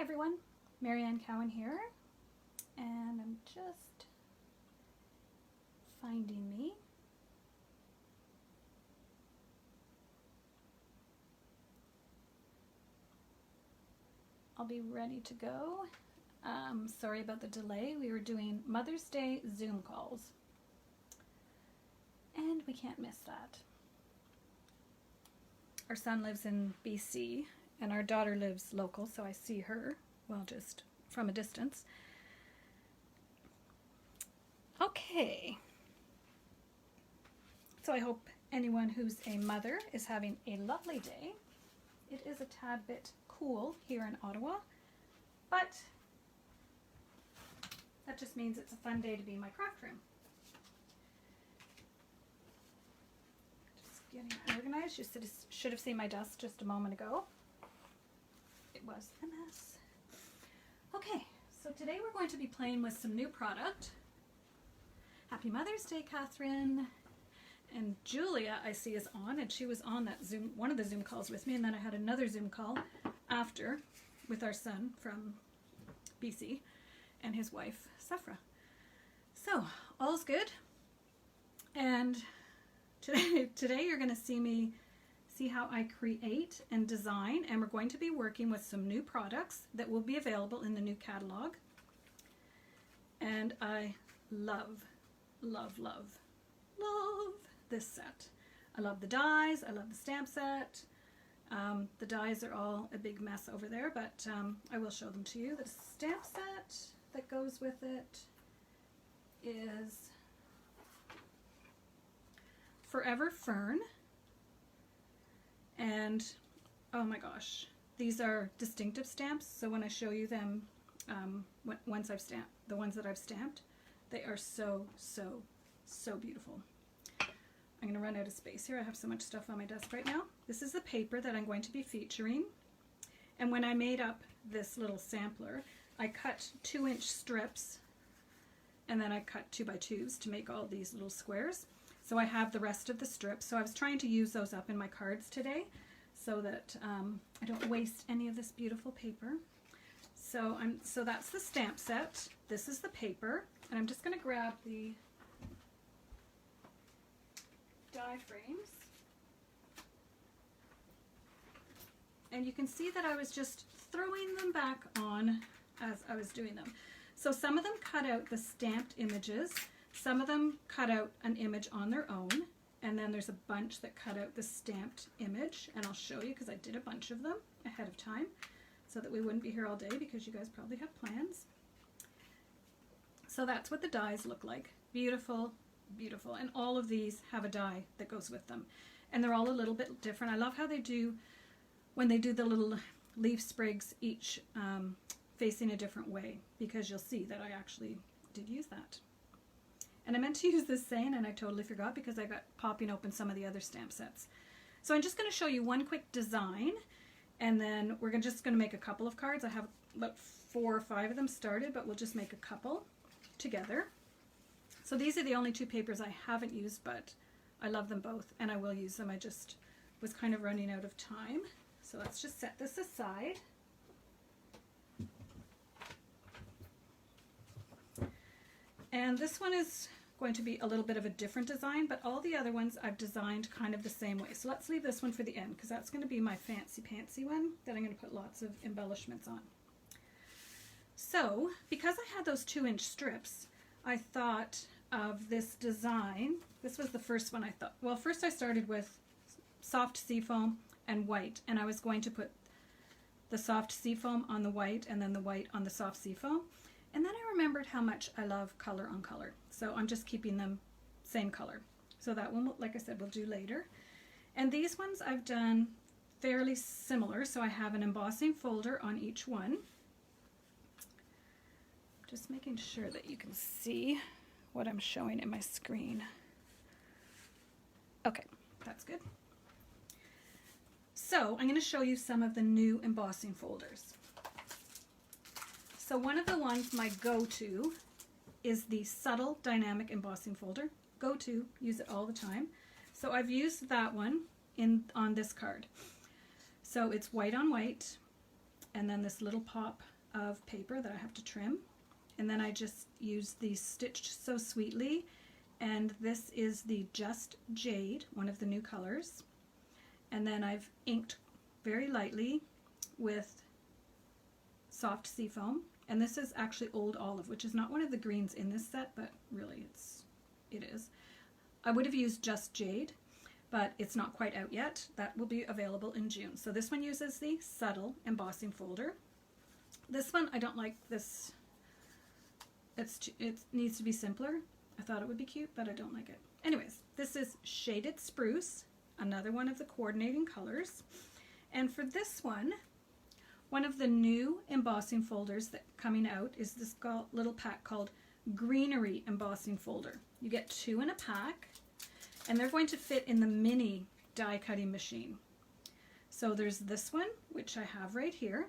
everyone, Marianne Cowan here, and I'm just finding me. I'll be ready to go. Sorry about the delay. We were doing Mother's Day Zoom calls, and we can't miss that. Our son lives in BC, and our daughter lives local, so I see her, well, just from a distance. Okay. So I hope anyone who's a mother is having a lovely day. It is a tad bit cool here in Ottawa, but that just means it's a fun day to be in my craft room. Just getting organized. You should have seen my desk just a moment ago. It was a mess. Okay, so today we're going to be playing with some new product. Happy Mother's Day, Catherine. And Julia, I see, is on, and she was on that Zoom, one of the Zoom calls with me, and then I had another Zoom call after with our son from BC and his wife, Safra. So, all's good. And today you're going to see how I create and design, and we're going to be working with some new products that will be available in the new catalog. And I love, love, love, love this set. I love the dies, I love the stamp set. The dies are all a big mess over there, but I will show them to you. The stamp set that goes with it is Forever Fern, and oh my gosh, these are distinctive stamps, so when I show you them, once I've stamped, the ones that I've stamped, they are so, so, so beautiful. I'm going to run out of space here. I have so much stuff on my desk right now. This is the paper that I'm going to be featuring. And when I made up this little sampler, I cut 2-inch strips, and then I cut 2x2s to make all these little squares. So I have the rest of the strips. So I was trying to use those up in my cards today so that I don't waste any of this beautiful paper. So that's the stamp set. This is the paper, and I'm just going to grab the die frames, and you can see that I was just throwing them back on as I was doing them. So some of them cut out the stamped images, some of them cut out an image on their own, and then there's a bunch that cut out the stamped image, and I'll show you because I did a bunch of them ahead of time so that we wouldn't be here all day because you guys probably have plans. So that's what the dies look like. Beautiful, beautiful, and all of these have a die that goes with them, and they're all a little bit different. I love how they do when they do the little leaf sprigs, each facing a different way, because you'll see that I actually did use that. And I meant to use this saying and I totally forgot because I got popping open some of the other stamp sets. So I'm just going to show you one quick design, and then we're just going to make a couple of cards. I have about 4 or 5 of them started, but we'll just make a couple together. So these are the only 2 papers I haven't used, but I love them both and I will use them. I just was kind of running out of time. So let's just set this aside. And this one is going to be a little bit of a different design, but all the other ones I've designed kind of the same way. So let's leave this one for the end because that's going to be my fancy pantsy one that I'm going to put lots of embellishments on. So because I had those 2-inch strips, I thought of this design. This was the first one I thought. Well, first I started with soft seafoam and white, and I was going to put the soft seafoam on the white and then the white on the soft seafoam. And then I remembered how much I love color on color. So I'm just keeping them same color. So that one, like I said, we'll do later. And these ones I've done fairly similar. So I have an embossing folder on each one. Just making sure that you can see what I'm showing in my screen. Okay, that's good. So I'm going to show you some of the new embossing folders. So one of the ones, my go-to, is the Subtle Dynamic Embossing Folder. Go-to, use it all the time. So I've used that one on this card. So it's white on white, and then this little pop of paper that I have to trim. And then I just use the Stitched So Sweetly, and this is the Just Jade, one of the new colors. And then I've inked very lightly with Soft Seafoam, and this is actually Old Olive, which is not one of the greens in this set, but really it is. I would have used Just Jade, but it's not quite out yet. That will be available in June. So this one uses the Subtle Embossing Folder. This one, I don't like this. It needs to be simpler. I thought it would be cute, but I don't like it. Anyways, this is Shaded Spruce, another one of the coordinating colors. And for this one of the new embossing folders that coming out is this little pack called Greenery Embossing Folder. You get 2 in a pack, and they're going to fit in the mini die cutting machine. So there's this one, which I have right here,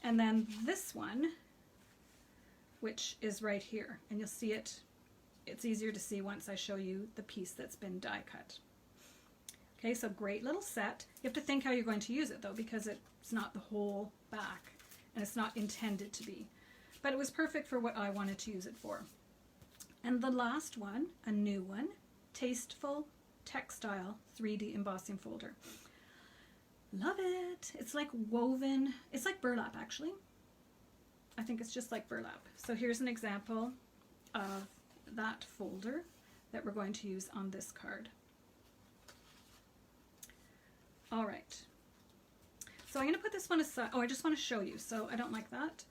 and then this one, which is right here, and you'll see it. It's easier to see once I show you the piece that's been die cut. Okay, so great little set. You have to think how you're going to use it though, because it's not the whole back, and it's not intended to be. But it was perfect for what I wanted to use it for. And the last one, a new one, Tasteful Textile 3D Embossing Folder. Love it. It's like woven, it's like burlap actually. I think it's just like burlap. So here's an example of that folder that we're going to use on this card. All right. So I'm going to put this one aside. Oh, I just want to show you. So I don't like that.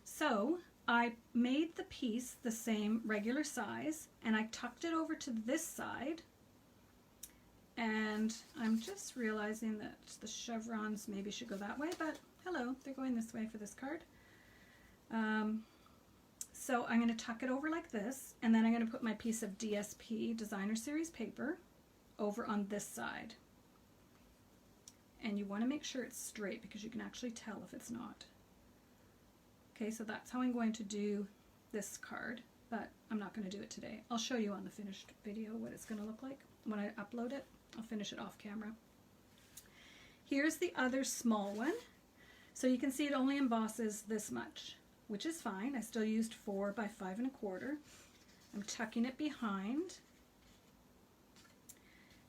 So I made the piece the same regular size, and I tucked it over to this side. And I'm just realizing that the chevrons maybe should go that way, but hello, they're going this way for this card. So I'm going to tuck it over like this, and then I'm going to put my piece of DSP Designer Series paper over on this side. And you want to make sure it's straight because you can actually tell if it's not. Okay, so that's how I'm going to do this card, but I'm not going to do it today. I'll show you on the finished video what it's going to look like when I upload it. I'll finish it off camera. Here's the other small one. So you can see it only embosses this much, which is fine. I still used 4 by 5 1/4. I'm tucking it behind,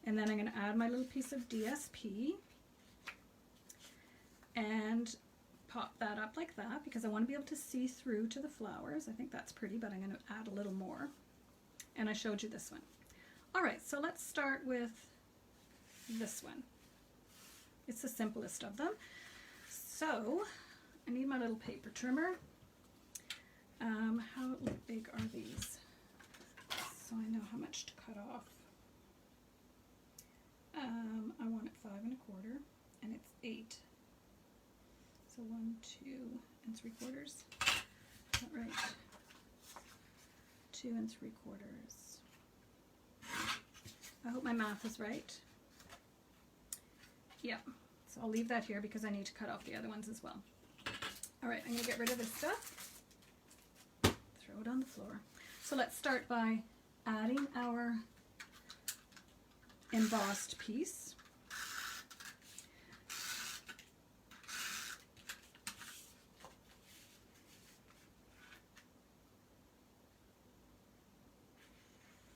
and then I'm going to add my little piece of DSP and pop that up like that because I want to be able to see through to the flowers. I think that's pretty, but I'm going to add a little more. And I showed you this one. All right, so let's start with this one. It's the simplest of them. So I need my little paper trimmer. How big are these? So I know how much to cut off. I want it 5 1/4, and it's 8. So 1, 2 3/4. Is that right? 2 3/4. I hope my math is right. Yeah. So I'll leave that here because I need to cut off the other ones as well. All right, I'm going to get rid of this stuff. Throw it on the floor. So let's start by adding our embossed piece.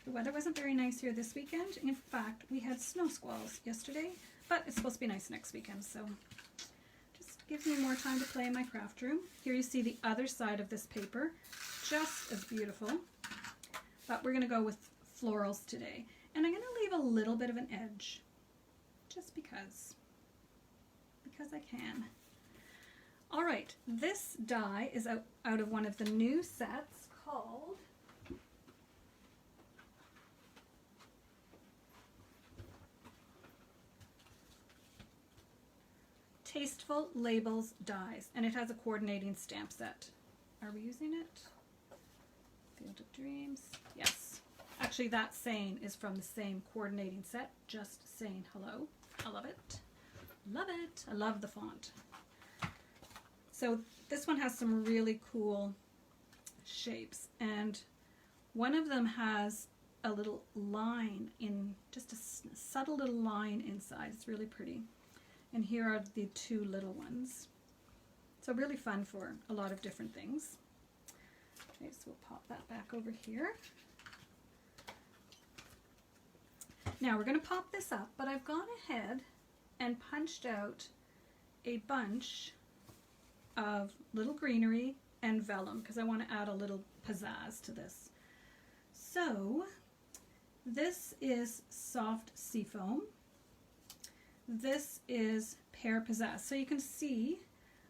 The weather wasn't very nice here this weekend. In fact, we had snow squalls yesterday, but it's supposed to be nice next weekend, so just gives me more time to play in my craft room. Here you see the other side of this paper, just as beautiful, but we're going to go with florals today. And I'm going to leave a little bit of an edge, just because I can. All right, this die is out of one of the new sets called Tasteful Labels Dies, and it has a coordinating stamp set. Are we using it? Field of Dreams. Yes. Actually, that saying is from the same coordinating set, Just Saying Hello. I love it. Love it. I love the font. So this one has some really cool shapes, and one of them has a little line in, just a subtle little line inside. It's really pretty. And here are the 2 little ones. So really fun for a lot of different things. Okay, so we'll pop that back over here. Now we're going to pop this up, but I've gone ahead and punched out a bunch of little greenery and vellum because I want to add a little pizzazz to this. So this is soft seafoam. This is pear pizzazz. So you can see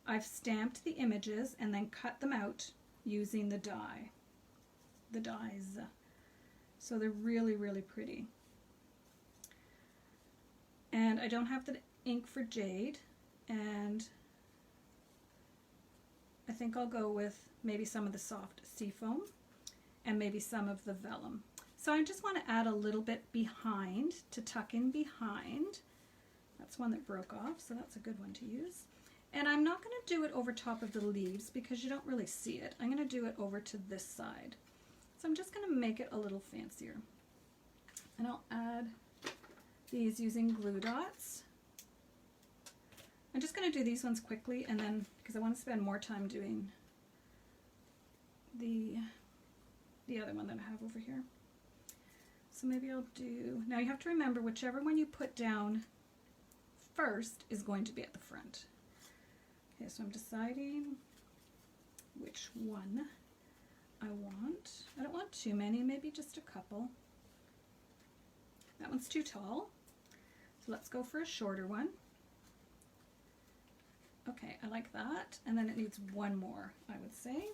I've stamped the images and then cut them out using the dies. So they're really, really pretty. And I don't have the ink for jade, and I think I'll go with maybe some of the soft seafoam and maybe some of the vellum. So I just want to add a little bit behind to tuck in behind. That's one that broke off, so that's a good one to use. And I'm not going to do it over top of the leaves because you don't really see it. I'm going to do it over to this side. So I'm just going to make it a little fancier. And I'll add these using glue dots. I'm just going to do these ones quickly, and then because I want to spend more time doing the other one that I have over here. So maybe I'll do, now you have to remember whichever one you put down first is going to be at the front. Okay, so I'm deciding which one I want. I don't want too many, maybe just a couple. That one's too tall. So let's go for a shorter one. Okay, I like that. And then it needs one more, I would say.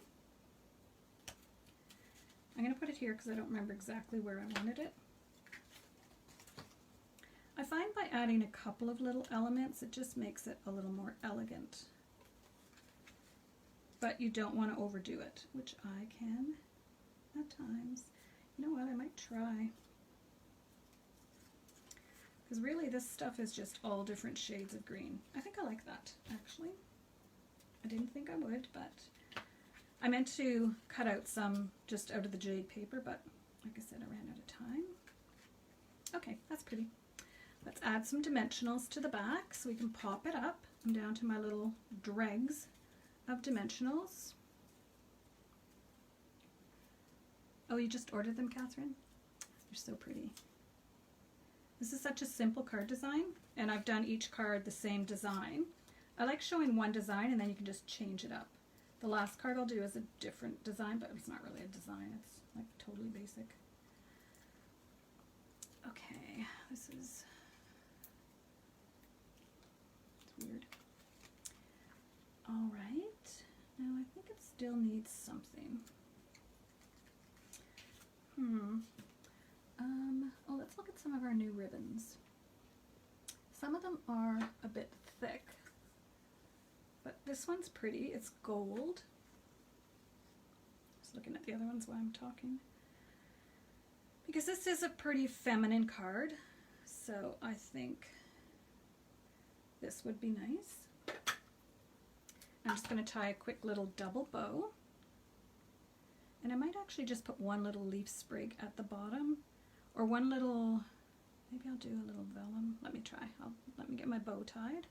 I'm going to put it here because I don't remember exactly where I wanted it. I find by adding a couple of little elements, it just makes it a little more elegant. But you don't want to overdo it, which I can at times. You know what, I might try. Because really this stuff is just all different shades of green. I think I like that, actually. I didn't think I would, but I meant to cut out some just out of the jade paper, but like I said, I ran out of time. Okay, that's pretty. Let's add some dimensionals to the back so we can pop it up. I'm down to my little dregs of dimensionals. Oh, you just ordered them, Catherine? They're so pretty. This is such a simple card design, and I've done each card the same design. I like showing one design and then you can just change it up. The last card I'll do is a different design, but it's not really a design, it's like totally basic. Okay, this is, it's weird. All right, now I think it still needs something. Oh, let's look at some of our new ribbons. Some of them are a bit thick, but this one's pretty. It's gold. Just looking at the other ones while I'm talking. Because this is a pretty feminine card, so I think this would be nice. I'm just going to tie a quick little double bow. And I might actually just put one little leaf sprig at the bottom, or one little, maybe I'll do a little vellum. Let me try. Let me get my bow tied.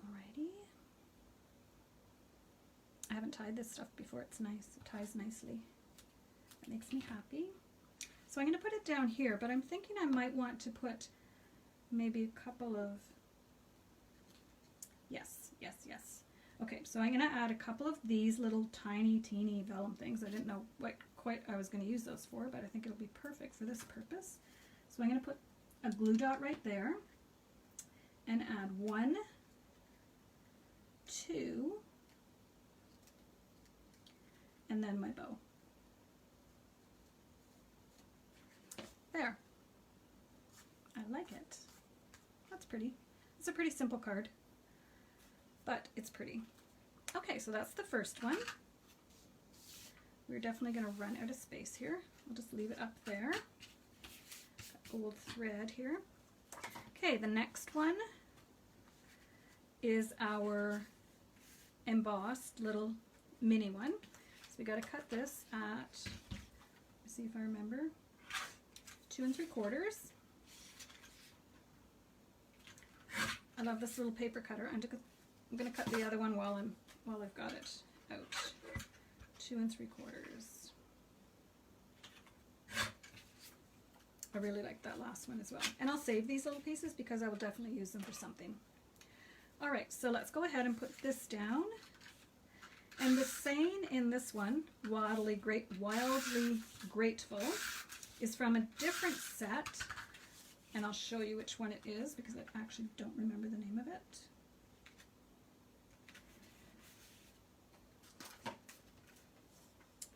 Alrighty. I haven't tied this stuff before. It's nice. It ties nicely. That makes me happy. So I'm going to put it down here, but I'm thinking I might want to put maybe a couple of, yes. Okay, so I'm going to add a couple of these little tiny, teeny vellum things. I didn't know what quite I was going to use those for, but I think it'll be perfect for this purpose. So I'm going to put a glue dot right there and add 1, 2, and then my bow. There. I like it. That's pretty. It's a pretty simple card, but it's pretty. Okay, so that's the first one. We're definitely going to run out of space here. I'll just leave it up there. Got old thread here. Okay, the next one is our embossed little mini one. So we got to cut this at, let's see if I remember, 2 3/4. I love this little paper cutter. I'm going to cut the other one while I've got it out. 2 3/4. I really like that last one as well. And I'll save these little pieces because I will definitely use them for something. All right, so let's go ahead and put this down. And the saying in this one, wildly grateful, is from a different set. And I'll show you which one it is because I actually don't remember the name of it.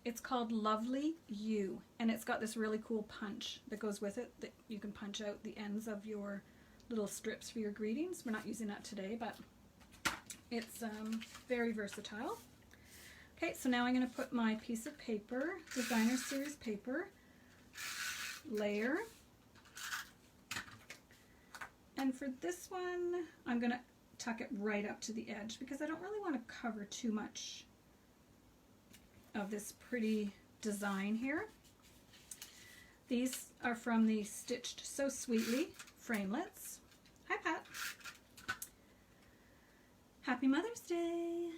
It's called Lovely You, and it's got this really cool punch that goes with it that you can punch out the ends of your little strips for your greetings. We're not using that today, but it's very versatile. Okay, so now I'm going to put my piece of paper, designer series paper, layer. And for this one, I'm going to tuck it right up to the edge because I don't really want to cover too much of this pretty design here. These are from the Stitched So Sweetly framelits. Hi, Pat. Happy Mother's Day.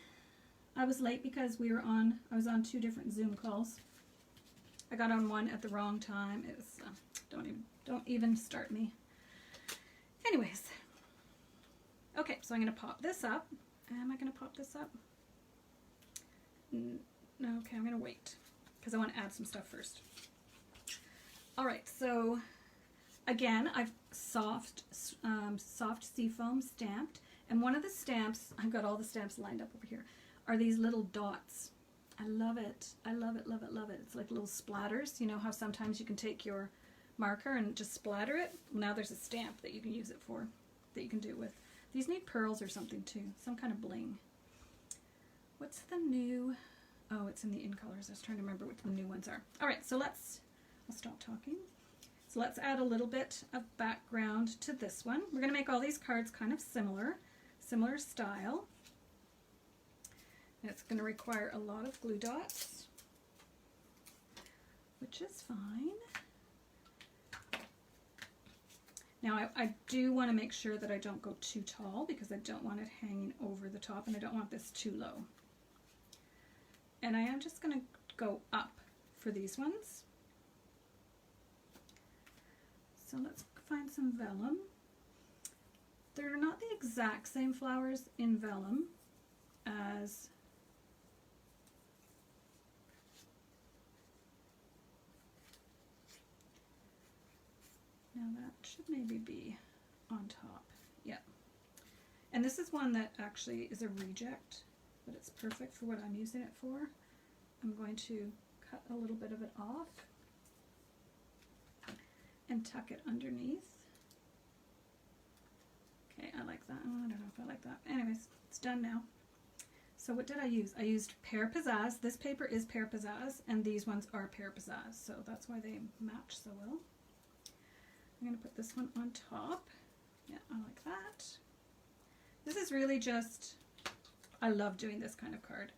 I was late because I was on 2 different Zoom calls. I got on one at the wrong time. It was don't even start me. Anyways, okay, so I'm going to pop this up. Am I going to pop this up? No, okay, I'm going to wait because I want to add some stuff first. All right, so again, I've soft seafoam stamped, and one of the stamps, I've got all the stamps lined up over here, are these little dots. I love it. I love it, love it, love it. It's like little splatters. You know how sometimes you can take your marker and just splatter it? Well, now there's a stamp that you can use it for, that you can do it with. These need pearls or something too, some kind of bling. What's the new, oh, it's in the in colors. I was trying to remember what the new ones are. All right, so I'll stop talking. So let's add a little bit of background to this one. We're going to make all these cards kind of similar style. And it's going to require a lot of glue dots, which is fine. Now I do want to make sure that I don't go too tall because I don't want it hanging over the top and I don't want this too low. And I am just going to go up for these ones. So let's find some vellum. They're not the exact same flowers in vellum as now that should maybe be on top. Yeah. And this is one that actually is a reject, but it's perfect for what I'm using it for. I'm going to cut a little bit of it off and tuck it underneath. Okay, I like that. Oh, I don't know if I like that. Anyways, it's done now. So what did I use? I used Pear Pizzazz. This paper is Pear Pizzazz, and these ones are Pear Pizzazz, so that's why they match so well. I'm going to put this one on top. Yeah, I like that. This is really just, I love doing this kind of card.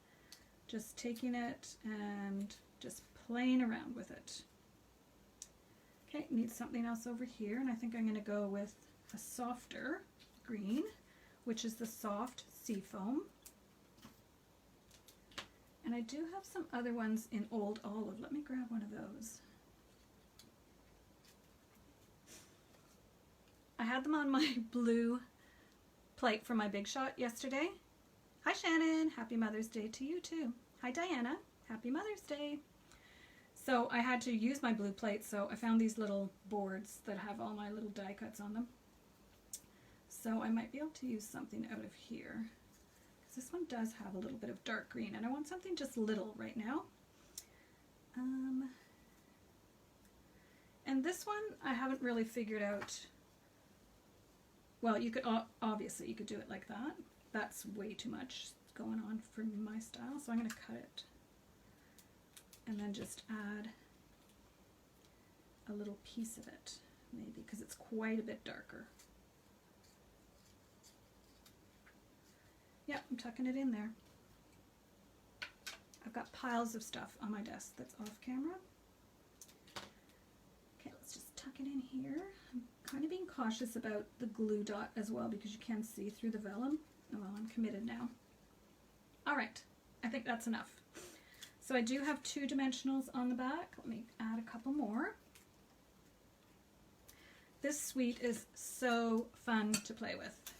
Just taking it and just playing around with it. Okay, need something else over here, and I think I'm going to go with a softer green, which is the soft seafoam. And I do have some other ones in Old Olive. Let me grab one of those. I had them on my blue plate for my Big Shot yesterday. Hi Shannon, happy Mother's Day to you too. Hi Diana, happy Mother's Day. So I had to use my blue plate, so I found these little boards that have all my little die cuts on them. So I might be able to use something out of here. Because this one does have a little bit of dark green, and I want something just little right now. And this one I haven't really figured out. Well, you could obviously you could do it like that. That's way too much going on for my style, so I'm going to cut it. And then just add a little piece of it, maybe, because it's quite a bit darker. Yep, I'm tucking it in there. I've got piles of stuff on my desk that's off camera. Okay, let's just tuck it in here. I'm kind of being cautious about the glue dot as well because you can see through the vellum. Oh, well, I'm committed now. All right, I think that's enough. So I do have 2 dimensionals on the back. Let me add a couple more. This suite is so fun to play with.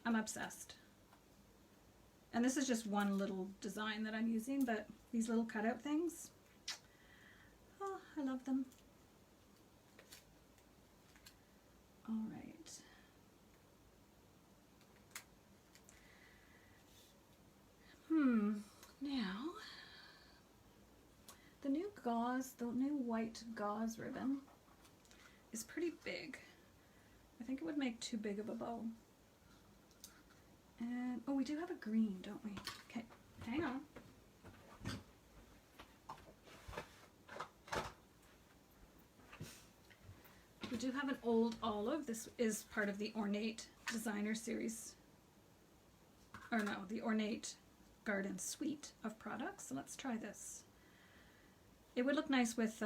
I'm obsessed. And this is just one little design that I'm using, but these little cutout things, oh, I love them. All right. Now, the new white gauze ribbon is pretty big. I think it would make too big of a bow. And, oh, we do have a green, don't we? Okay, hang on. We do have an old olive. This is part of the Ornate Designer Series. Or no, the Ornate Garden Suite of products. So let's try this. It would look nice with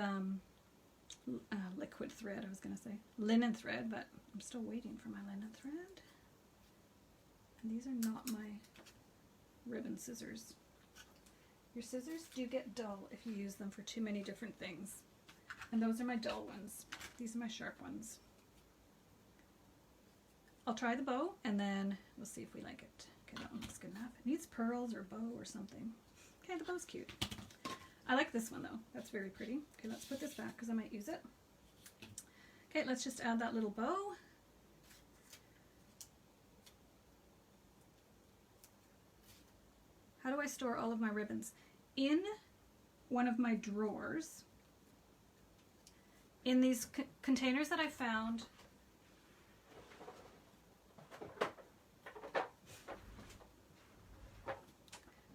liquid thread, I was going to say. Linen thread, but I'm still waiting for my linen thread. And these are not my ribbon scissors. Your scissors do get dull if you use them for too many different things. And those are my dull ones. These are my sharp ones. I'll try the bow and then we'll see if we like it. Okay, that one looks good enough. It needs pearls or bow or something. Okay, the bow's cute. I like this one though. That's very pretty. Okay, let's put this back because I might use it. Okay, let's just add that little bow. How do I store all of my ribbons? In one of my drawers. In these containers that I found,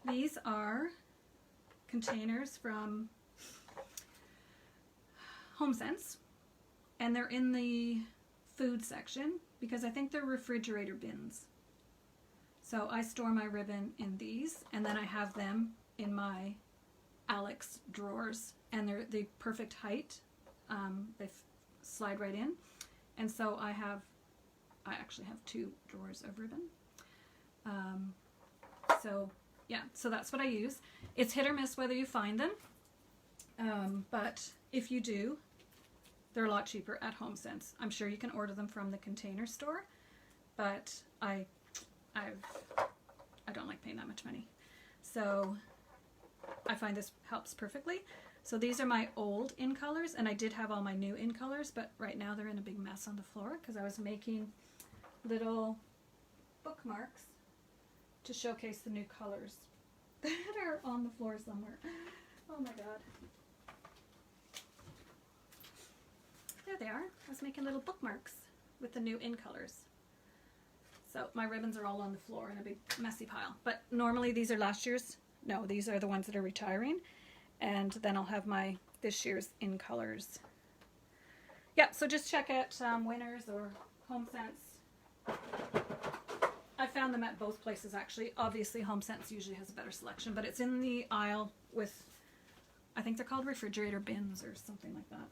these are containers from HomeSense, and they're in the food section because I think they're refrigerator bins. So I store my ribbon in these, and then I have them in my Alex drawers, and they're the perfect height. They slide right in, and so I actually have 2 drawers of ribbon. So yeah, so that's what I use. It's hit or miss whether you find them, but if you do, they're a lot cheaper at HomeSense. I'm sure you can order them from the Container Store, but I don't like paying that much money. So I find this helps perfectly. So these are my old in colors, and I did have all my new in colors, but right now they're in a big mess on the floor because I was making little bookmarks to showcase the new colors that are on the floor somewhere. Oh my god. There they are. I was making little bookmarks with the new in colors. So my ribbons are all on the floor in a big messy pile. But normally these are last year's. No, these are the ones that are retiring. And then I'll have my this year's in colors. Yeah, so just check out Winners or HomeSense. I found them at both places actually. Obviously HomeSense usually has a better selection, but it's in the aisle with, I think they're called refrigerator bins or something like that.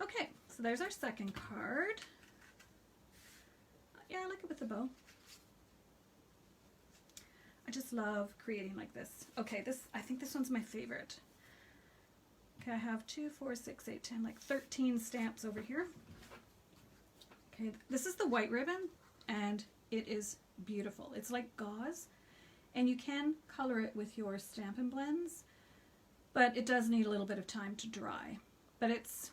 Okay, so there's our second card. Yeah, I like it with the bow. I just love creating like this. Okay, I think this one's my favorite. Okay, I have 2, 4, 6, 8, 10, like 13 stamps over here. Okay, this is the white ribbon, and it is beautiful. It's like gauze, and you can color it with your Stampin' Blends, but it does need a little bit of time to dry. But it's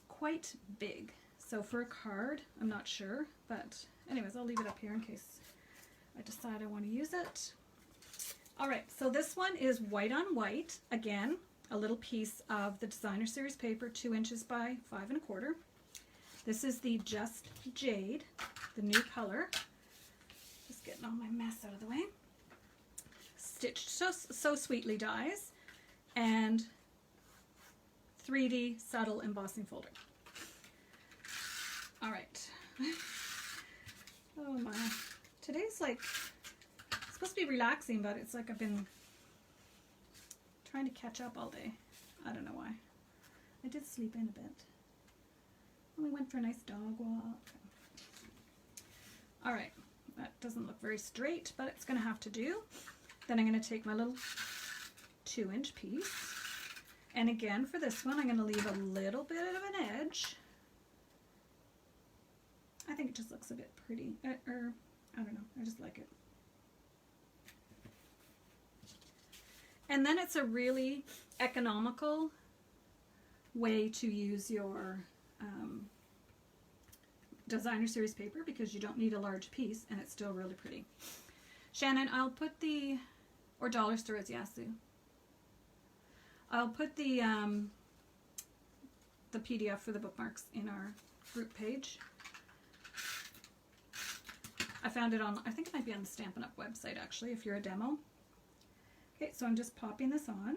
quite big, so for a card, I'm not sure, but anyways, I'll leave it up here in case I decide I want to use it. All right, so this one is white on white. Again, a little piece of the Designer Series paper, 2 inches by 5 1/4. This is the Just Jade, the new color. Just getting all my mess out of the way. Stitched so sweetly dies, and 3D subtle embossing folder. All right. Oh my. Today's like supposed to be relaxing, but it's like I've been trying to catch up all day. I don't know why. I did sleep in a bit. We went for a nice dog walk. All right, that doesn't look very straight, but it's going to have to do. Then I'm going to take my little 2-inch piece, and again for this one I'm going to leave a little bit of an edge. I think it just looks a bit pretty, or I don't know, I just like it. And then it's a really economical way to use your designer series paper because you don't need a large piece and it's still really pretty. Shannon, I'll put the, or dollar stores, yeah, Sue. I'll put the PDF for the bookmarks in our group page. I found it on, I think it might be on the Stampin' Up website actually, if you're a demo. Okay, so I'm just popping this on.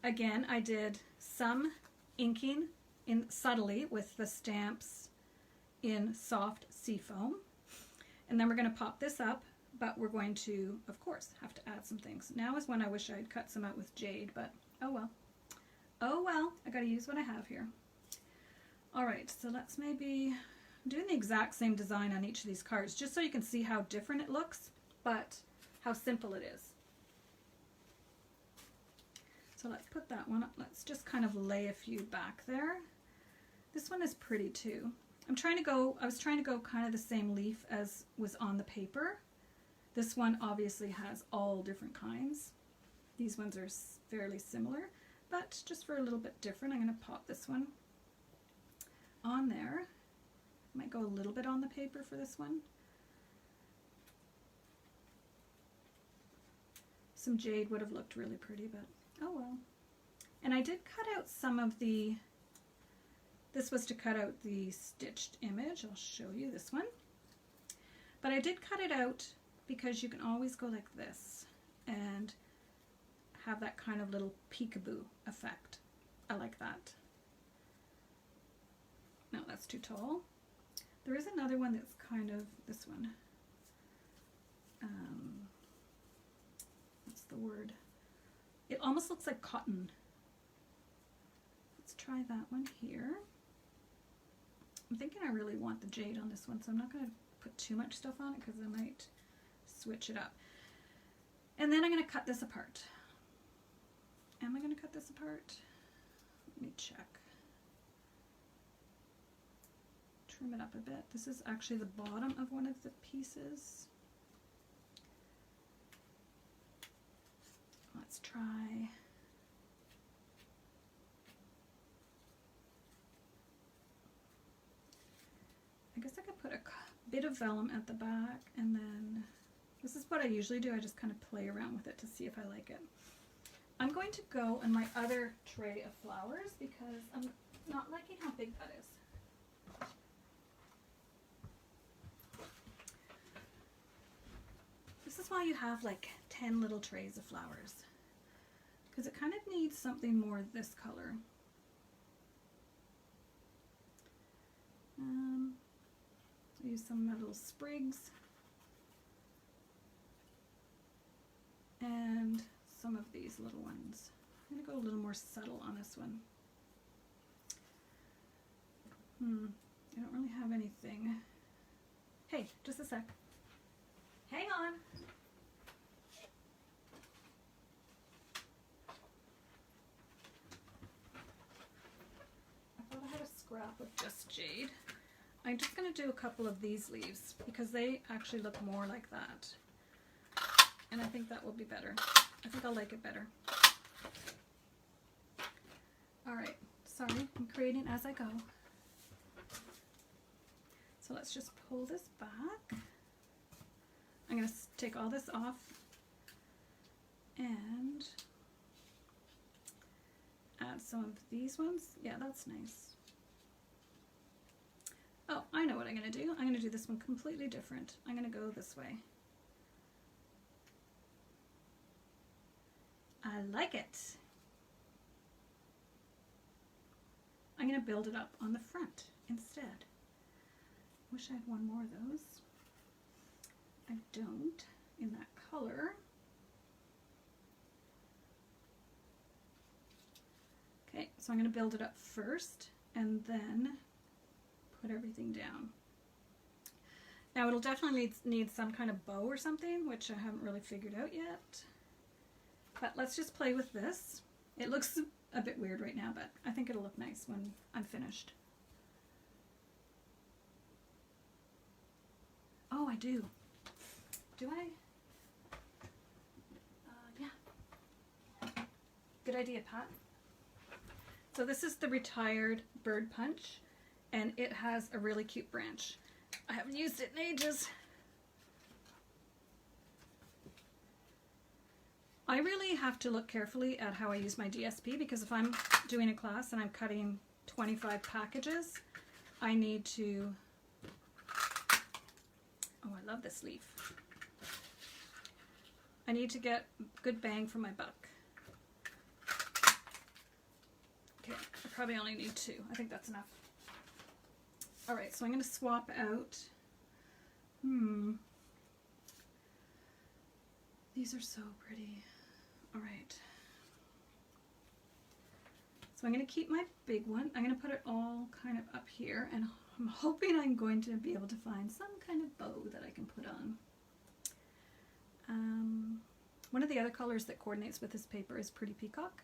Again, I did some inking in subtly with the stamps in soft seafoam. And then we're going to pop this up, but we're going to, of course, have to add some things. Now is when I wish I'd cut some out with jade, but oh well. Oh well, I got to use what I have here. All right, so let's maybe, I'm doing the exact same design on each of these cards, just so you can see how different it looks, but how simple it is. So let's put that one up. Let's just kind of lay a few back there. This one is pretty too. I was trying to go kind of the same leaf as was on the paper. This one obviously has all different kinds. These ones are fairly similar, but just for a little bit different, I'm going to pop this one on there. Might go a little bit on the paper for this one. Some jade would have looked really pretty, but oh well. And I did cut out some of the, this was to cut out the stitched image. I'll show you this one. But I did cut it out because you can always go like this and have that kind of little peekaboo effect. I like that. No, that's too tall. There is another one that's kind of this one. What's the word? It almost looks like cotton. Let's try that one here. I'm thinking I really want the jade on this one, so I'm not going to put too much stuff on it because I might switch it up. And then I'm going to cut this apart. Am I going to cut this apart? Let me check. Trim it up a bit. This is actually the bottom of one of the pieces. Let's try. I guess I could put a bit of vellum at the back, and then this is what I usually do. I just kind of play around with it to see if I like it. I'm going to go on my other tray of flowers because I'm not liking how big that is. This is why you have like 10 little trays of flowers, because it kind of needs something more this color. Use some little sprigs and some of these little ones. I'm going to go a little more subtle on this one. I don't really have anything. Hey, just a sec. Hang on. I thought I had a scrap of just jade. I'm just going to do a couple of these leaves because they actually look more like that. And I think that will be better. I think I'll like it better. Alright, sorry, I'm creating as I go. So let's just pull this back. I'm going to take all this off and add some of these ones. Yeah, that's nice. Oh, I know what I'm going to do. I'm going to do this one completely different. I'm going to go this way. I like it. I'm going to build it up on the front instead. Wish I had one more of those. I don't in that color. Okay, so I'm going to build it up first and then put everything down. Now it'll definitely need some kind of bow or something, which I haven't really figured out yet. But let's just play with this. It looks a bit weird right now, but I think it'll look nice when I'm finished. Oh, I do. Do I? Yeah. Good idea, Pat. So this is the retired bird punch, and it has a really cute branch. I haven't used it in ages. I really have to look carefully at how I use my DSP, because if I'm doing a class and I'm cutting 25 packages, I need to... Oh, I love this leaf. I need to get good bang for my buck. Okay, I probably only need 2. I think that's enough. Alright, so I'm going to swap out... These are so pretty. Alright. So I'm going to keep my big one. I'm going to put it all kind of up here, and I'm hoping I'm going to be able to find some kind of bow that I can put on. One of the other colors that coordinates with this paper is Pretty Peacock,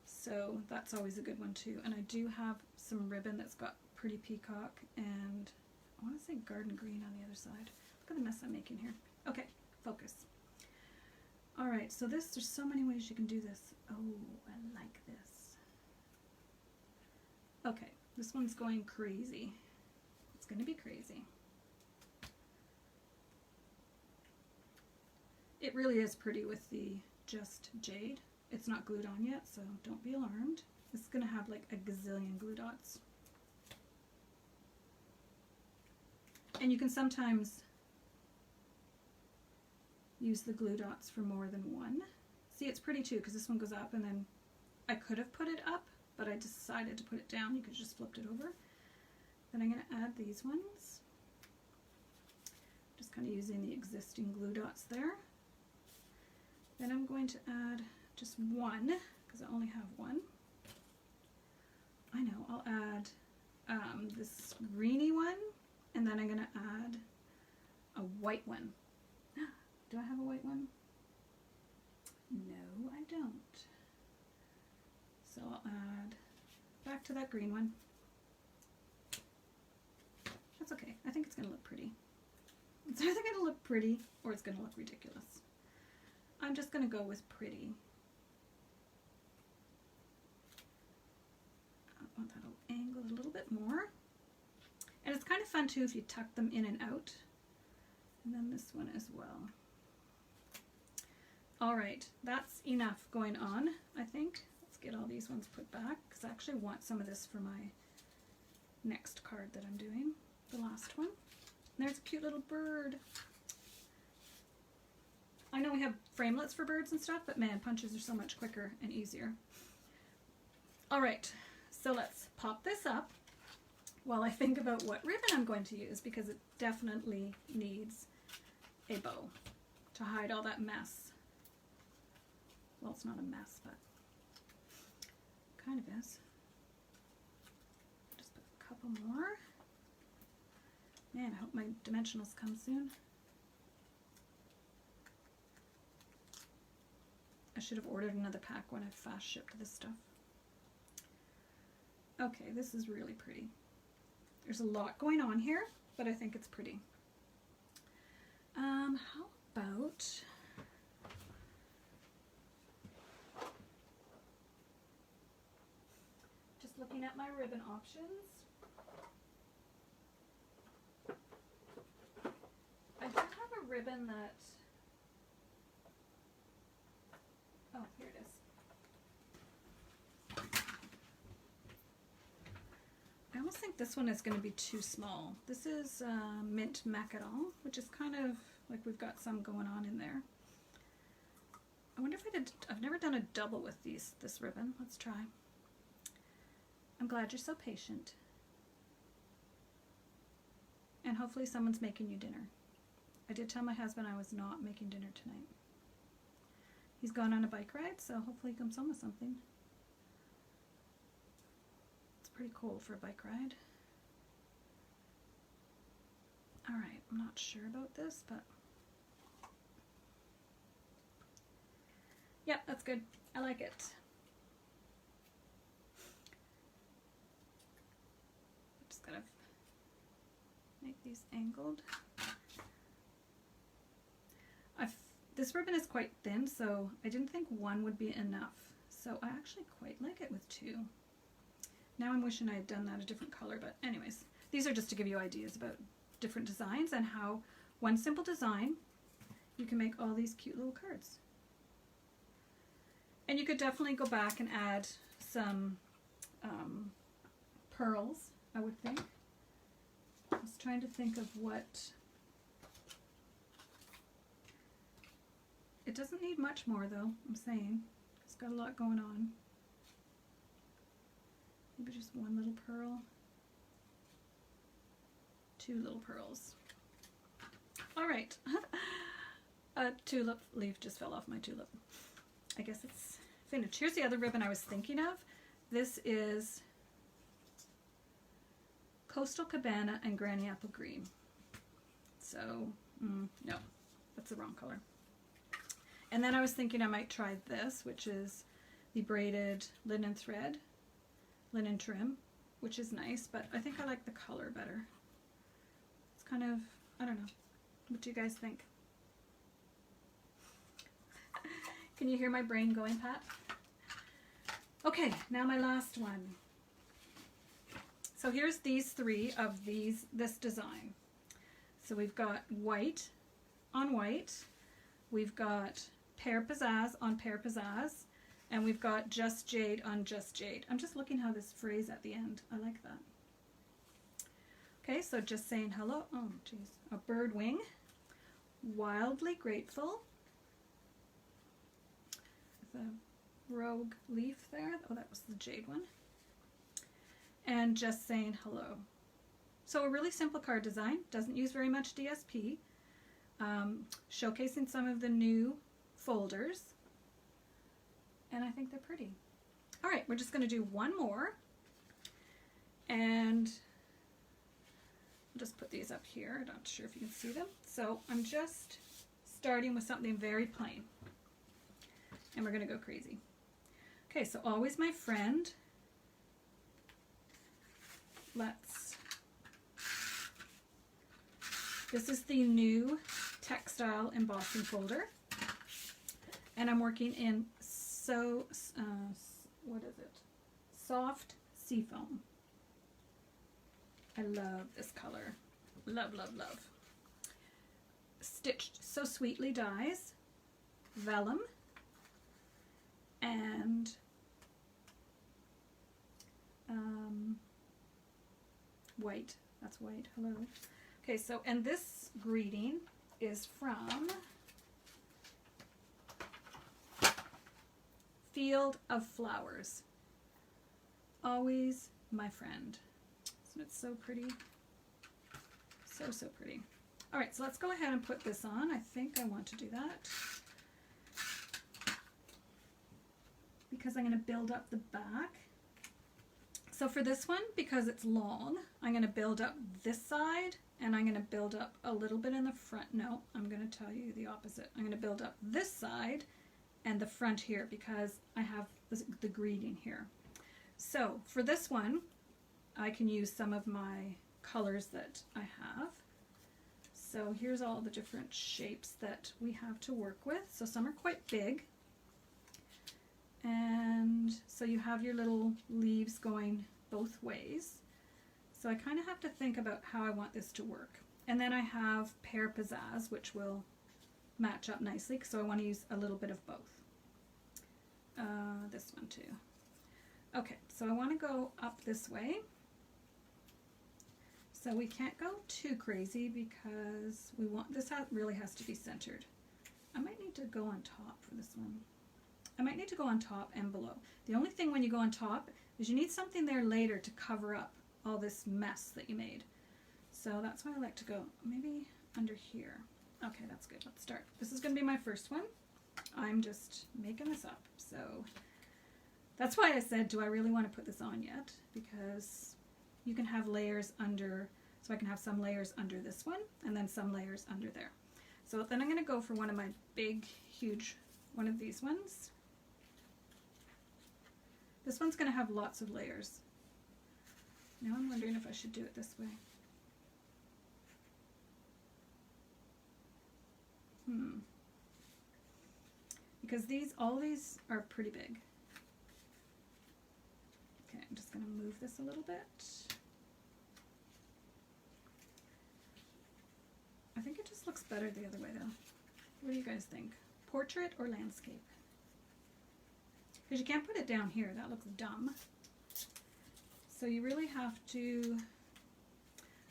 so that's always a good one too. And I do have some ribbon that's got Pretty Peacock and I want to say Garden Green on the other side. Look at the mess I'm making here. Okay, focus. Alright, so there's so many ways you can do this. Oh, I like this. Okay, this one's going crazy. It's going to be crazy. It really is pretty with the just jade. It's not glued on yet, so don't be alarmed. This is going to have like a gazillion glue dots. And you can sometimes use the glue dots for more than one. See, it's pretty too, because this one goes up, and then I could have put it up, but I decided to put it down. You could just flip it over. Then I'm going to add these ones. Just kind of using the existing glue dots there. Then I'm going to add just one, because I only have one. I know, I'll add this greeny one, and then I'm going to add a white one. Do I have a white one? No, I don't. So I'll add back to that green one. That's okay. I think it's going to look pretty. It's either going to look pretty or it's going to look ridiculous. I'm just going to go with pretty. I want that angled a little bit more. And it's kind of fun too if you tuck them in and out. And then this one as well. Alright, that's enough going on, I think. Let's get all these ones put back, because I actually want some of this for my next card that I'm doing, the last one. And there's a cute little bird. I know we have framelits for birds and stuff, but man, punches are so much quicker and easier. Alright, so let's pop this up while I think about what ribbon I'm going to use, because it definitely needs a bow to hide all that mess. Well, it's not a mess, but kind of is. Just put a couple more. Man, I hope my dimensionals come soon. I should have ordered another pack when I fast shipped this stuff. Okay, this is really pretty. There's a lot going on here, but I think it's pretty. How about just looking at my ribbon options. I do have a ribbon that, oh, here it is. I almost think this one is going to be too small. This is Mint Macadam, which is kind of like we've got some going on in there. I wonder if I did, I've never done a double with this ribbon. Let's try. I'm glad you're so patient. And hopefully someone's making you dinner. I did tell my husband I was not making dinner tonight. He's gone on a bike ride, so hopefully he comes home with something. pretty cold for a bike ride. Alright, I'm not sure about this, but yeah, that's good. I like it. I'm just gonna make these angled. This ribbon is quite thin, so I didn't think one would be enough. So I actually quite like it with two. Now I'm wishing I had done that a different color, but anyways, these are just to give you ideas about different designs and how one simple design you can make all these cute little cards. And you could definitely go back and add some pearls, I would think. I was trying to think of what... It doesn't need much more though, I'm saying. It's got a lot going on. Maybe just one little pearl. Two little pearls. Alright. A tulip leaf just fell off my tulip. I guess it's finished. Here's the other ribbon I was thinking of. This is Coastal Cabana and Granny Apple Green. So, no, that's the wrong color. And then I was thinking I might try this, which is the braided linen thread, linen trim, which is nice, but I think I like the color better. It's kind of, I don't know. What do you guys think? Can you hear my brain going, Pat? Okay, now my last one. So here's these three of this design. So we've got white on white, we've got pear pizzazz on pear pizzazz, and we've got just jade on just jade. I'm just looking how this phrase at the end. I like that. Okay, so just saying hello. Oh, geez. A bird wing. Wildly grateful. With a rogue leaf there. Oh, that was the jade one. And just saying hello. So a really simple card design. Doesn't use very much DSP. Showcasing some of the new folders, and I think they're pretty. All right, we're just going to do one more, and I'll just put these up here. I'm not sure if you can see them. So I'm just starting with something very plain, and we're going to go crazy. Okay, so always my friend. This is the new textile embossing folder. And I'm working in what is it? Soft Seafoam. I love this color. Love, love, love. Stitched So Sweetly dies, vellum, and white. That's white. Hello. Okay, so, and this greeting is from Field of Flowers. Always my friend. Isn't it so pretty? So, so pretty. All right, so let's go ahead and put this on. I think I want to do that because I'm going to build up the back. So for this one, because it's long, I'm going to build up this side and I'm going to build up a little bit in the front. No, I'm going to tell you the opposite. I'm going to build up this side and the front here because I have the greeting here. So for this one, I can use some of my colors that I have. So here's all the different shapes that we have to work with. So some are quite big. And so you have your little leaves going both ways. So I kind of have to think about how I want this to work. And then I have pear pizzazz, which will match up nicely, so I want to use a little bit of both. This one too. Okay, so I want to go up this way. So we can't go too crazy because we want this really has to be centered. I might need to go on top for this one. I might need to go on top and below. The only thing when you go on top is you need something there later to cover up all this mess that you made. So that's why I like to go maybe under here. Okay, that's good. Let's start. This is going to be my first one. I'm just making this up. So That's why I said, do I really want to put this on yet? Because you can have layers under, so I can have some layers under this one and then some layers under there. So then I'm going to go for one of my big, huge, one of these ones. This one's going to have lots of layers. Now I'm wondering if I should do it this way. Because all these are pretty big. Okay, I'm just going to move this a little bit. I think it just looks better the other way though. What do you guys think? Portrait or landscape? Because you can't put it down here, that looks dumb. So you really have to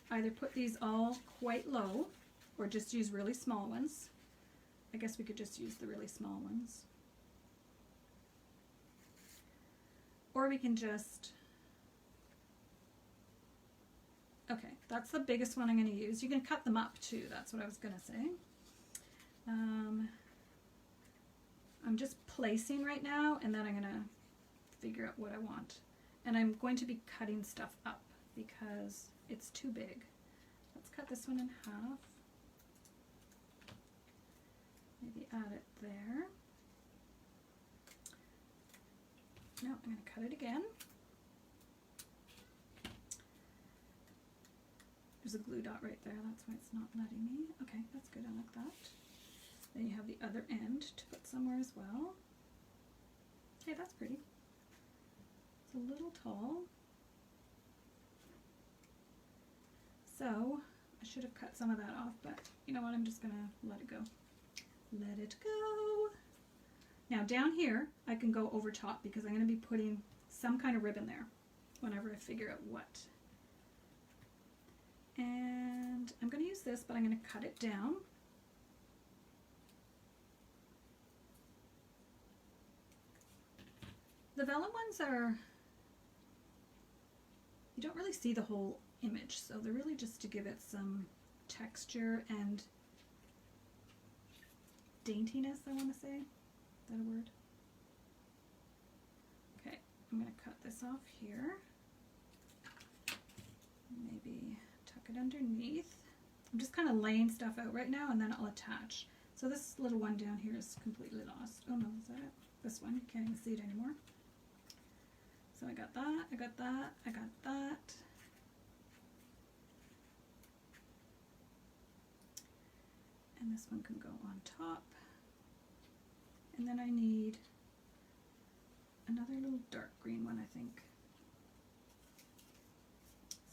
either put these all quite low or just use really small ones. I guess we could just use the really small ones. Or we can just, okay, that's the biggest one I'm going to use. You can cut them up too, that's what I was going to say. I'm just placing right now, and then I'm going to figure out what I want. And I'm going to be cutting stuff up because it's too big. Let's cut this one in half. Maybe add it there. No, I'm going to cut it again. There's a glue dot right there, that's why it's not letting me. Okay, that's good, I like that. Then you have the other end to put somewhere as well. Okay, that's pretty. It's a little tall. So, I should have cut some of that off, but you know what, I'm just going to let it go. Let it go. Now down here, I can go over top because I'm going to be putting some kind of ribbon there whenever I figure out what. And I'm going to use this, but I'm going to cut it down. The vellum ones are, you don't really see the whole image, so they're really just to give it some texture and daintiness, I want to say. Is that a word? Okay, I'm going to cut this off here. Maybe tuck it underneath. I'm just kind of laying stuff out right now, and then I'll attach. So this little one down here is completely lost. Oh no, is that it? This one, you can't even see it anymore. So I got that, I got that, I got that. And this one can go on top. And then I need another little dark green one, I think.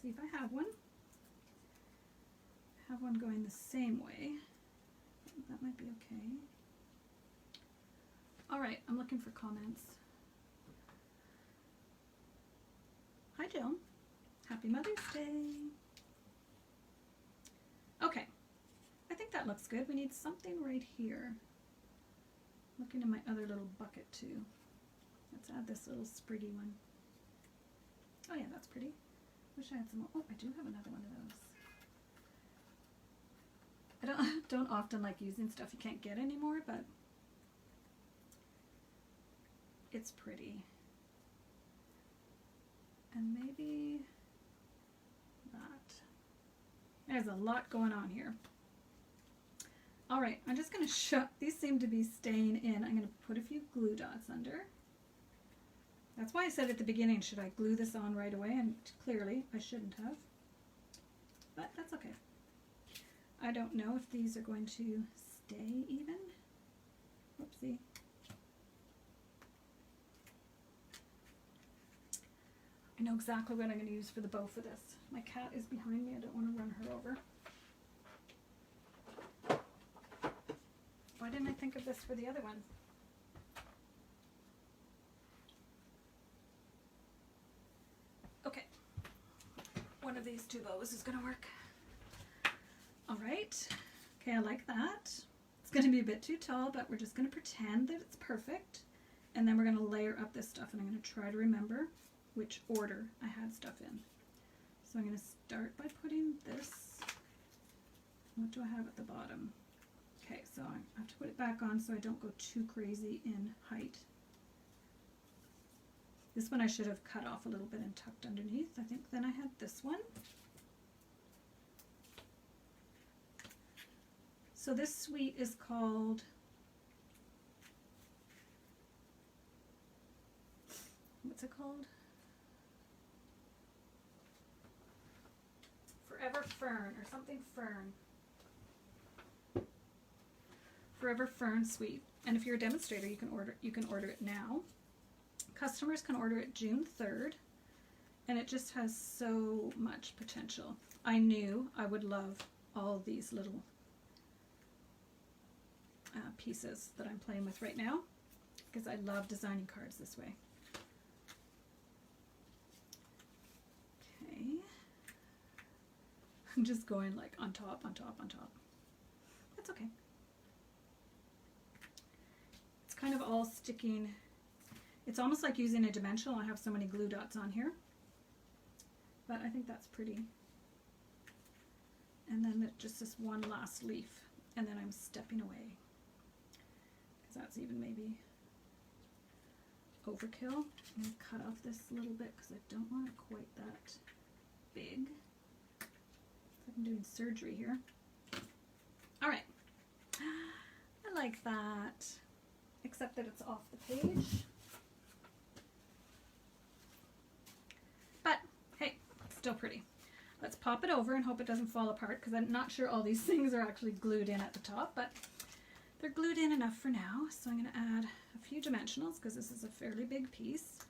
See if I have one. Have one going the same way. That might be okay. All right, I'm looking for comments. Hi, Jill. Happy Mother's Day. Okay, I think that looks good. We need something right here. Looking in my other little bucket too. Let's add this little spriggy one. Oh yeah, that's pretty. Wish I had some more. Oh, I do have another one of those. I don't often like using stuff you can't get anymore, but it's pretty. And maybe that. There's a lot going on here. All right, I'm just going to shut, these seem to be staying in. I'm going to put a few glue dots under. That's why I said at the beginning, should I glue this on right away? And clearly I shouldn't have, but that's okay. I don't know if these are going to stay even. Whoopsie. I know exactly what I'm going to use for the bow for this. My cat is behind me. I don't want to run her over. Why didn't I think of this for the other one? Okay. One of these two bows is going to work. All right. Okay, I like that. It's going to be a bit too tall, but we're just going to pretend that it's perfect. And then we're going to layer up this stuff, and I'm going to try to remember which order I had stuff in. So I'm going to start by putting this. What do I have at the bottom? Okay, so I have to put it back on so I don't go too crazy in height. This one I should have cut off a little bit and tucked underneath. I think then I had this one. So this suite is called, what's it called? Forever Fern or something Fern. Forever Fern Suite. And if you're a demonstrator, you can order it now. Customers can order it June 3rd, and it just has so much potential. I knew I would love all these little pieces that I'm playing with right now, because I love designing cards this way. Okay. I'm just going like on top, on top, on top. That's okay. It's kind of all sticking. It's almost like using a dimensional. I have so many glue dots on here, but I think that's pretty. And then just this one last leaf, and then I'm stepping away, because that's even maybe overkill. I'm going to cut off this little bit because I don't want it quite that big. It's like I'm doing surgery here. All right, I like that, except that it's off the page. But hey, still pretty. Let's pop it over and hope it doesn't fall apart, because I'm not sure all these things are actually glued in at the top, but they're glued in enough for now. So I'm going to add a few dimensionals, because this is a fairly big piece.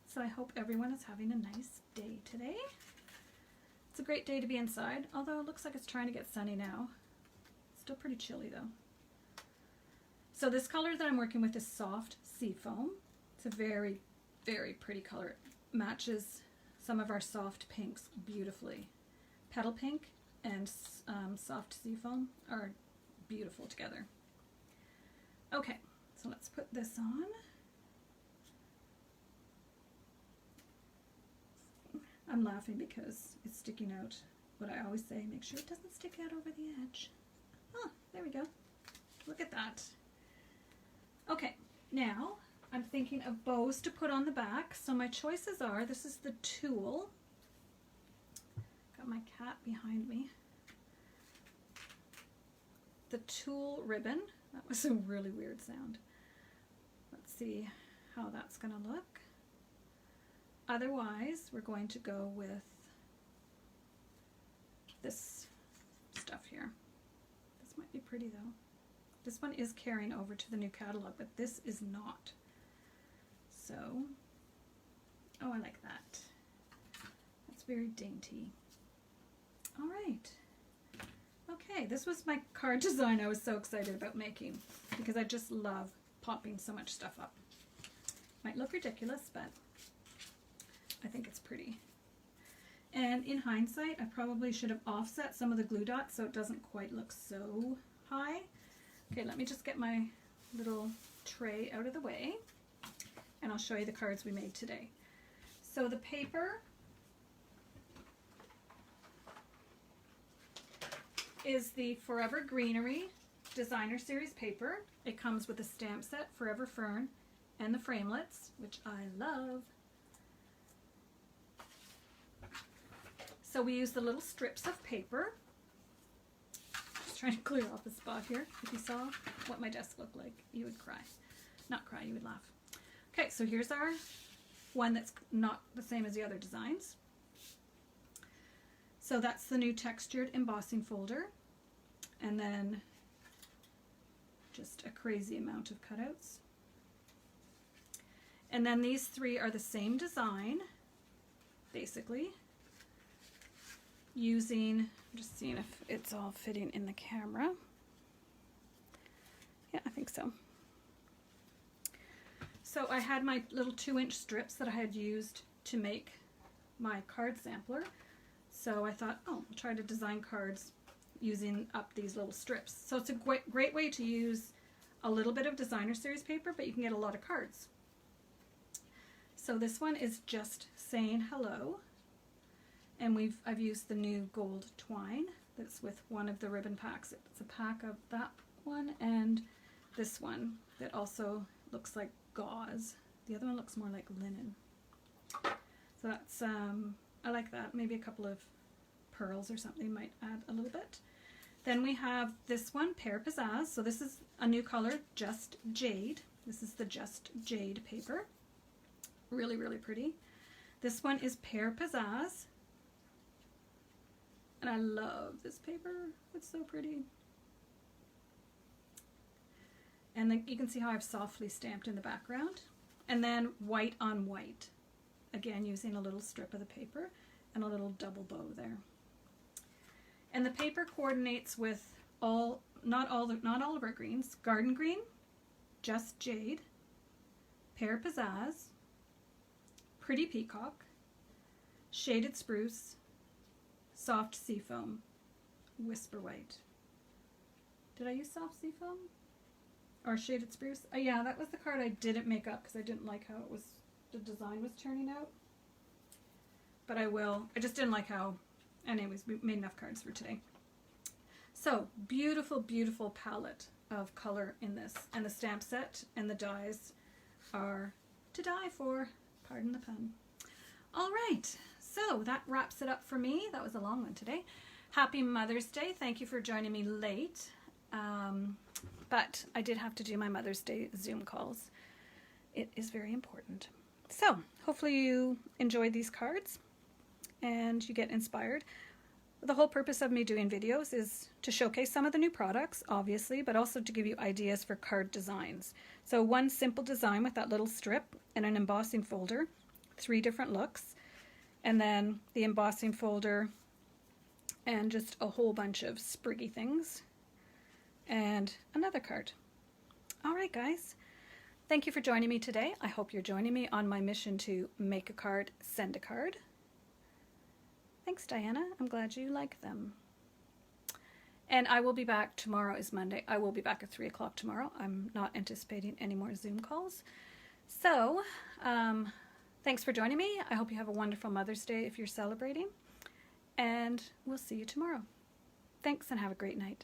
So I hope everyone is having a nice day today. It's a great day to be inside, although it looks like it's trying to get sunny now. It's still pretty chilly though. So this color that I'm working with is soft seafoam. It's a very, very pretty color. It matches some of our soft pinks beautifully. Petal pink and soft seafoam are beautiful together. Okay, so let's put this on. I'm laughing because it's sticking out. What I always say, make sure it doesn't stick out over the edge. Oh, there we go. Look at that. Okay, now I'm thinking of bows to put on the back. So my choices are, this is the tulle. Got my cat behind me. The tulle ribbon. That was a really weird sound. Let's see how that's going to look. Otherwise, we're going to go with this stuff here. This might be pretty though. This one is carrying over to the new catalog, but this is not. So, oh, I like that. That's very dainty. All right. Okay, this was my card design I was so excited about making, because I just love popping so much stuff up. Might look ridiculous, but I think it's pretty. And in hindsight, I probably should have offset some of the glue dots so it doesn't quite look so high. Okay, let me just get my little tray out of the way, and I'll show you the cards we made today. So the paper is the Forever Greenery Designer Series paper. It comes with a stamp set, Forever Fern, and the framelets, which I love. So we use the little strips of paper. Just trying to clear off the spot here. If you saw what my desk looked like, you would cry. Not cry, you would laugh. Okay, so here's our one that's not the same as the other designs. So that's the new textured embossing folder. And then just a crazy amount of cutouts. And then these three are the same design, basically. Using, I'm just seeing if it's all fitting in the camera. Yeah, I think so. So I had my little 2-inch strips that I had used to make my card sampler. So I thought, oh, I'll try to design cards using up these little strips. So it's a great way to use a little bit of designer series paper, but you can get a lot of cards. So this one is just saying hello. And I've used the new gold twine that's with one of the ribbon packs. It's a pack of that one and this one that also looks like gauze. The other one looks more like linen. So that's, I like that. Maybe a couple of pearls or something might add a little bit. Then we have this one, Pear Pizzazz. So this is a new color, Just Jade. This is the Just Jade paper. Really, really pretty. This one is Pear Pizzazz. And I love this paper. It's so pretty. And then you can see how I've softly stamped in the background. And then white on white. Again, using a little strip of the paper and a little double bow there. And the paper coordinates with not all of our greens. Garden Green, Just Jade, Pear Pizzazz, Pretty Peacock, Shaded Spruce, Soft Seafoam, Whisper White. Did I use Soft Seafoam? Or Shaded Spruce? Oh yeah, that was the card I didn't make up because I didn't like how the design was turning out. But I will. I just didn't like how. Anyways, we made enough cards for today. So, beautiful, beautiful palette of color in this. And the stamp set and the dies are to die for. Pardon the pun. All right, so that wraps it up for me. That was a long one today. Happy Mother's Day. Thank you for joining me late. But I did have to do my Mother's Day Zoom calls. It is very important. So, hopefully you enjoyed these cards and you get inspired. The whole purpose of me doing videos is to showcase some of the new products, obviously, but also to give you ideas for card designs. So one simple design with that little strip and an embossing folder, 3 different looks, and then the embossing folder and just a whole bunch of spriggy things and another card. All right, guys. Thank you for joining me today. I hope you're joining me on my mission to make a card, send a card. Thanks, Diana. I'm glad you like them. And I will be back. Tomorrow is Monday. I will be back at 3 o'clock tomorrow. I'm not anticipating any more Zoom calls. So, thanks for joining me. I hope you have a wonderful Mother's Day if you're celebrating. And we'll see you tomorrow. Thanks and have a great night.